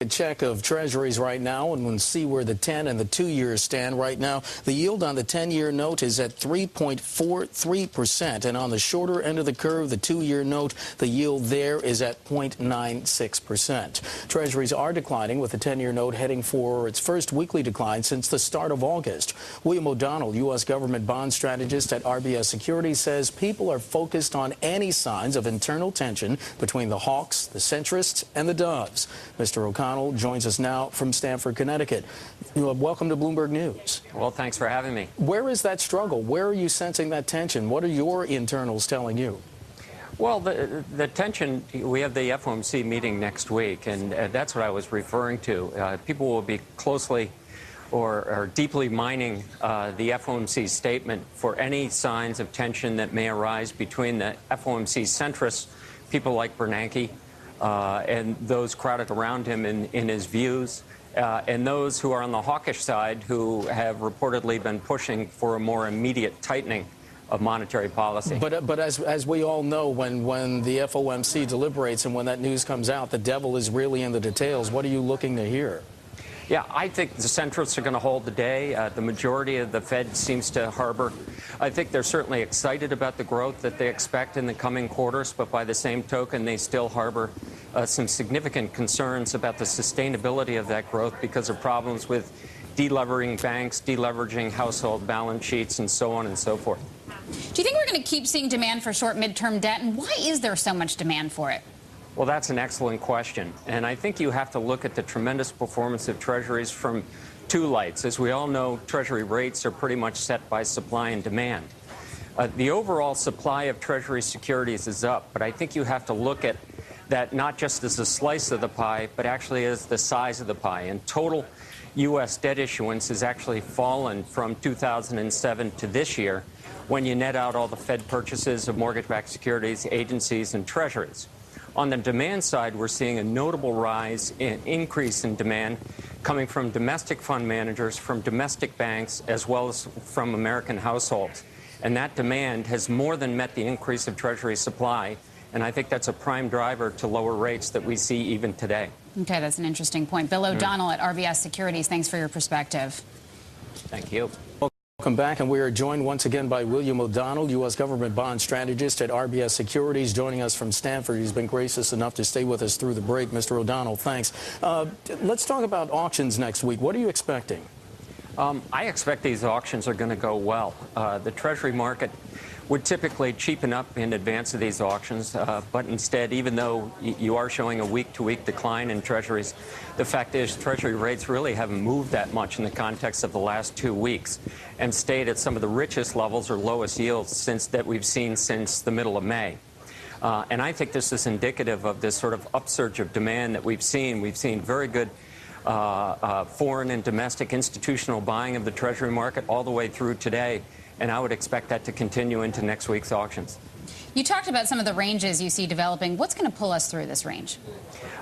A check of Treasuries right now, and we'll see where the 10 and the 2 years stand right now. The yield on the 10-year note is at 3.43%, and on the shorter end of the curve, the 2-year note, the yield there is at 0.96%. Treasuries are declining, with the 10-year note heading for its first weekly decline since the start of August. William O'Donnell, U.S. government bond strategist at RBS Securities, says people are focused on any signs of internal tension between the hawks, the centrists, and the doves. Mr. O'Connell joins us now from Stamford, Connecticut. Welcome to Bloomberg News. Well, thanks for having me. Where is that struggle? Where are you sensing that tension? What are your internals telling you? Well, the tension, we have the FOMC meeting next week, and that's what I was referring to. People will be closely or deeply mining the FOMC statement for any signs of tension that may arise between the FOMC centrists, people like Bernanke, and those crowded around him in his views, and those who are on the hawkish side who have reportedly been pushing for a more immediate tightening of monetary policy. But as we all know, when the FOMC deliberates and when that news comes out, the devil is really in the details. What are you looking to hear? Yeah, I think the centrists are going to hold the day. The majority of the Fed seems to harbor. I think they're certainly excited about the growth that they expect in the coming quarters, but by the same token, they still harbor some significant concerns about the sustainability of that growth because of problems with delevering banks, deleveraging household balance sheets, and so on and so forth. Do you think we're going to keep seeing demand for short midterm debt, and why is there so much demand for it? Well, that's an excellent question. And I think you have to look at the tremendous performance of Treasuries from two lights. As we all know, Treasury rates are pretty much set by supply and demand. The overall supply of Treasury securities is up, but I think you have to look at that not just as a slice of the pie, but actually as the size of the pie. And total U.S. debt issuance has actually fallen from 2007 to this year when you net out all the Fed purchases of mortgage-backed securities, agencies, and Treasuries. On the demand side, we're seeing a notable increase in demand coming from domestic fund managers, from domestic banks, as well as from American households. And that demand has more than met the increase of Treasury supply. And I think that's a prime driver to lower rates that we see even today. Okay, that's an interesting point. Bill O'Donnell at RBS Securities, thanks for your perspective. Thank you. Welcome back, and we are joined once again by William O'Donnell, U.S. government bond strategist at RBS Securities, joining us from Stamford. He's been gracious enough to stay with us through the break. Mr. O'Donnell, thanks. Let's talk about auctions next week. What are you expecting? I expect these auctions are going to go well. The Treasury market would typically cheapen up in advance of these auctions, but instead, even though you are showing a week-to-week decline in Treasuries, the fact is Treasury rates really haven't moved that much in the context of the last 2 weeks and stayed at some of the richest levels or lowest yields that we've seen since the middle of May. And I think this is indicative of this sort of upsurge of demand that we've seen. We've seen very good foreign and domestic institutional buying of the Treasury market all the way through today. And I would expect that to continue into next week's auctions. You talked about some of the ranges you see developing. What's going to pull us through this range?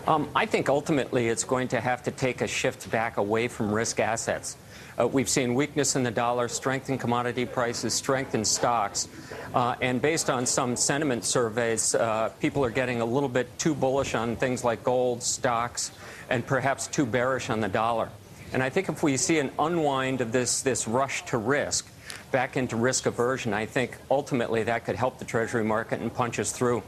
I think ultimately it's going to have to take a shift back away from risk assets. We've seen weakness in the dollar, strength in commodity prices, strength in stocks. And based on some sentiment surveys, people are getting a little bit too bullish on things like gold, stocks, and perhaps too bearish on the dollar. And I think if we see an unwind of this rush to risk, back into risk aversion, I think ultimately that could help the Treasury market and punch us through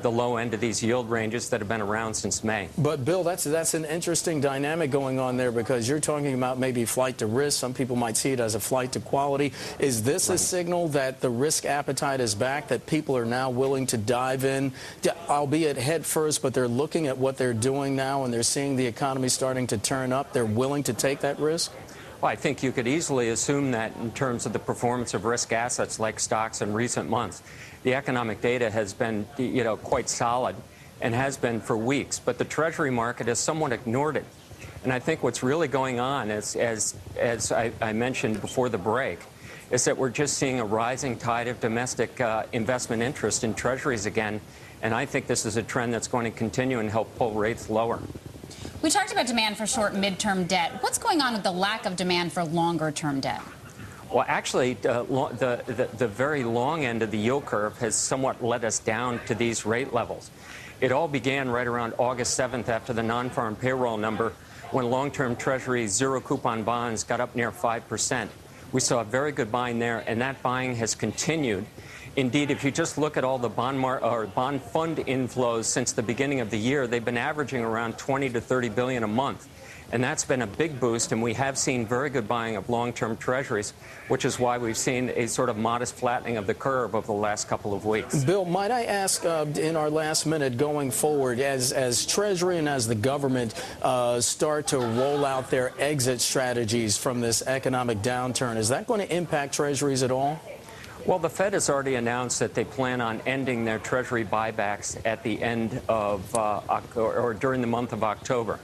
the low end of these yield ranges that have been around since May. But, Bill, that's an interesting dynamic going on there, because you're talking about maybe flight to risk. Some people might see it as a flight to quality. Is this a signal that the risk appetite is back, that people are now willing to dive in, albeit head first, but they're looking at what they're doing now and they're seeing the economy starting to turn up? They're willing to take that risk? Well, I think you could easily assume that in terms of the performance of risk assets like stocks in recent months. The economic data has been, quite solid and has been for weeks, but the Treasury market has somewhat ignored it. And I think what's really going on, as I mentioned before the break, is that we're just seeing a rising tide of domestic investment interest in Treasuries again, and I think this is a trend that's going to continue and help pull rates lower. We talked about demand for short midterm debt. What's going on with the lack of demand for longer term debt? Well, actually, the very long end of the yield curve has somewhat let us down to these rate levels. It all began right around August 7th after the non-farm payroll number, when long-term Treasury zero-coupon bonds got up near 5%. We saw a very good buying there, and that buying has continued. Indeed, if you just look at all the bond fund inflows since the beginning of the year, they've been averaging around 20 to 30 billion a month. And that's been a big boost, and we have seen very good buying of long-term Treasuries, which is why we've seen a sort of modest flattening of the curve over the last couple of weeks. Bill, might I ask in our last minute going forward, as Treasury and as the government start to roll out their exit strategies from this economic downturn, is that going to impact Treasuries at all? Well, the Fed has already announced that they plan on ending their Treasury buybacks at the end of or during the month of October.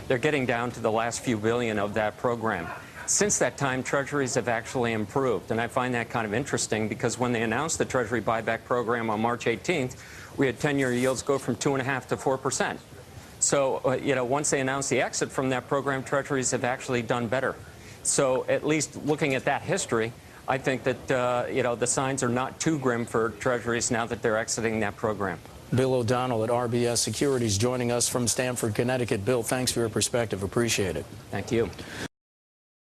They're getting down to the last few billion of that program. Since that time, Treasuries have actually improved, and I find that kind of interesting because when they announced the Treasury buyback program on March 18th, we had 10-year yields go from 2.5% to 4%. So, once they announced the exit from that program, Treasuries have actually done better. So, at least looking at that history, I think that, the signs are not too grim for Treasuries now that they're exiting that program. Bill O'Donnell at RBS Securities joining us from Stamford, Connecticut. Bill, thanks for your perspective. Appreciate it. Thank you.